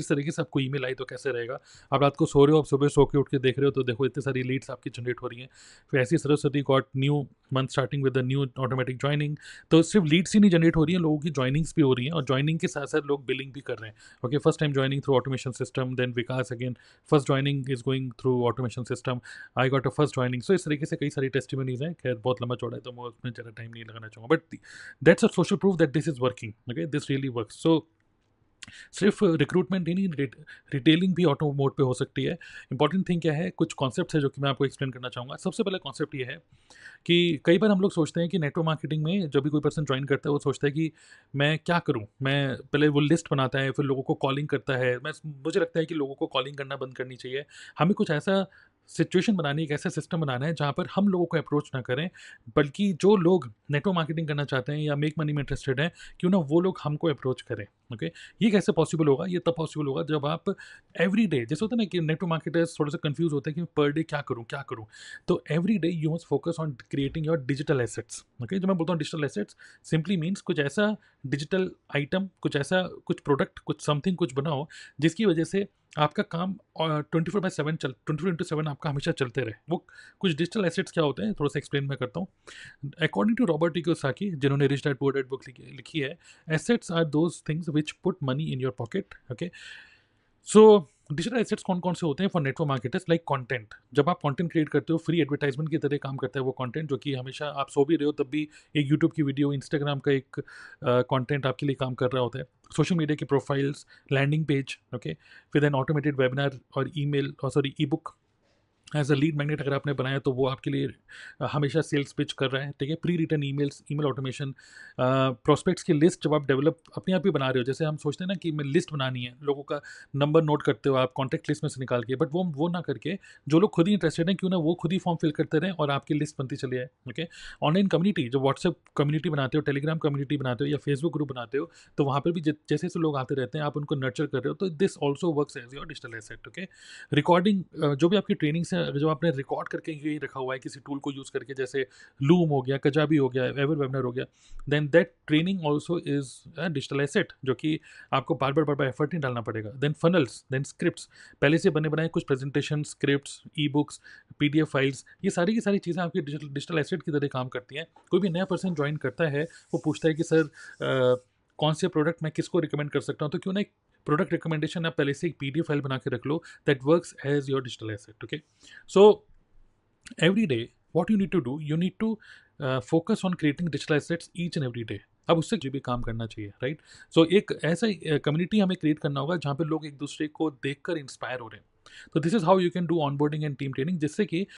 इस तरीके से आपको ईमेल आई तो कैसे रहेगा? आप रात को सो रहे हो, आप सुबह सो के उठ के देख रहे हो तो देखो इतनी सारी लीड्स आपकी जनरेट हो रही हैं। फिर ऐसी Saraswati got new month starting with the new automatic joining. तो सिर्फ लीड्स ही नहीं जनरेट हो रही हैं, लोगों की जॉइनिंग्स भी हो रही हैं और जॉइनिंग के साथ-साथ लोग बिलिंग भी कर रहे हैं। Okay, first time joining through automation system, then Vikas again, first joining is going through automation system, I got a first joining. So इस तरीके से कई सारी टेस्टिमोनीज़ हैं। खैर बहुत लंबा-चौड़ा है तो मैं उसमें ज़्यादा टाइम नहीं लगाना चाहूँगा। But that's a social proof that this is working. Okay, this really works. So सिर्फ रिक्रूटमेंट ही नहीं, रिटेलिंग भी ऑटो मोड पे हो सकती है। इंपॉर्टेंट थिंग क्या है, कुछ कॉन्सेप्ट्स है जो कि मैं आपको एक्सप्लेन करना चाहूँगा। सबसे पहला कॉन्सेप्ट ये है कि कई बार हम लोग सोचते हैं कि नेटवर्क मार्केटिंग में जब भी कोई पर्सन ज्वाइन करता है वो सोचता है कि मैं क्या करूं, मैं पहले वो लिस्ट बनाता है, फिर लोगों को कॉलिंग करता है। मुझे लगता है कि लोगों को कॉलिंग करना बंद करनी चाहिए। हमें कुछ ऐसा सिचुएशन बनानी है, एक ऐसा सिस्टम बनाना है जहाँ पर हम लोगों को अप्रोच ना करें, बल्कि जो लोग नेटवर्क मार्केटिंग करना चाहते हैं या मेक मनी में इंटरेस्टेड हैं, क्यों ना वो लोग हमको अप्रोच करें। ओके, ये कैसे पॉसिबल होगा? ये तब पॉसिबल होगा जब आप एवरी डे, जैसे होता है ना कि नेटवर्क मार्केटर्स थोड़ा सा कंफ्यूज होते हैं कि पर डे क्या करूँ क्या करूँ। तो every day you must focus on creating your digital assets. Okay, जो मैं बोलता हूँ डिजिटल एसेट्स सिंपली मीन्स कुछ ऐसा डिजिटल आइटम, कुछ ऐसा कुछ प्रोडक्ट, कुछ समथिंग कुछ बनाओ जिसकी वजह से आपका काम 24/7 चल 24/7 आपका हमेशा चलते रहे। वो कुछ डिजिटल एसेट्स क्या होते हैं थोड़ा सा एक्सप्लेन मैं करता हूँ। According to Robert T Kiyosaki, जिन्होंने rich dad poor dad book लिखी है, assets are those things which put money in your pocket. Okay, so digital assets कौन कौन से होते हैं for network marketers? Like content. जब आप कंटेंट क्रिएट करते हो, फ्री एडवर्टाइजमेंट की तरह काम करता है वो कंटेंट, जो कि हमेशा आप सो भी रहे हो तब भी एक यूट्यूब की वीडियो, इंस्टाग्राम का एक कंटेंट आपके लिए काम कर रहा होता है। सोशल मीडिया की प्रोफाइल्स, लैंडिंग पेज। ओके, फिर देन ऑटोमेटेड वेबिनार और ईमेल और sorry ebook as a lead magnet अगर आपने बनाया तो वो आपके लिए हमेशा सेल्स पिच कर रहा है। ठीक है, pre return emails, email automation, prospects की लिस्ट जब आप डेवलप अपने आप ही बना रहे हो। जैसे हम सोचते हैं ना कि मैं लिस्ट बनानी है, लोगों का नंबर नोट करते हो आप कॉन्टैक्ट लिस्ट में से निकाल के, बट वो ना करके जो लोग खुद ही इंटरेस्टेड हैं क्यों ना वो खुद ही फॉर्म फिल करते रहें और आपकी लिस्ट बनती चली जाए। ओके, ऑनलाइन कम्युनिटी, जो व्हाट्सएप कम्युनिटी बनाते हो, टेलीग्राम कम्युनिटी बनाते हो या फेसबुक ग्रुप बनाते हो, तो वहाँ पर भी जैसे जैसे लोग आते रहते हैं, आप उनको नर्चर कर रहे हो, तो this also works as your digital asset. Okay, recording, जो भी आपकी ट्रेनिंग्स हैं, जो आपने रिकॉर्ड करके यही रखा हुआ है किसी टूल को यूज़ करके, जैसे लूम हो गया, कजाबी हो गया, एवर वेबिनार हो गया, then that training also is digital asset, जो कि आपको बार बार एफर्ट नहीं डालना पड़ेगा। देन फनल्स, देन स्क्रिप्ट्स, पहले से बने बनाए कुछ presentation, scripts, e books, PDF files, ये सारी की सारी चीज़ें आपकी डिजिटल एसेट की तरह काम करती हैं। कोई भी नया पर्सन ज्वाइन करता है, वो पूछता है कि सर कौन से प्रोडक्ट मैं किसको रिकमेंड कर सकता हूँ, तो क्यों ना एक प्रोडक्ट रिकमेंडेशन आप पहले से एक पीडीएफ फाइल बना के रख लो, that works as your digital asset. Okay, so every day what you need to do, you need to focus on creating digital assets each and every day. अब उससे जो भी काम करना चाहिए, राइट? सो एक ऐसा कम्युनिटी हमें क्रिएट करना होगा जहाँ पे लोग एक दूसरे को देखकर इंस्पायर हो रहे हैं। तो this is how you can do onboarding and team training, जिससे कि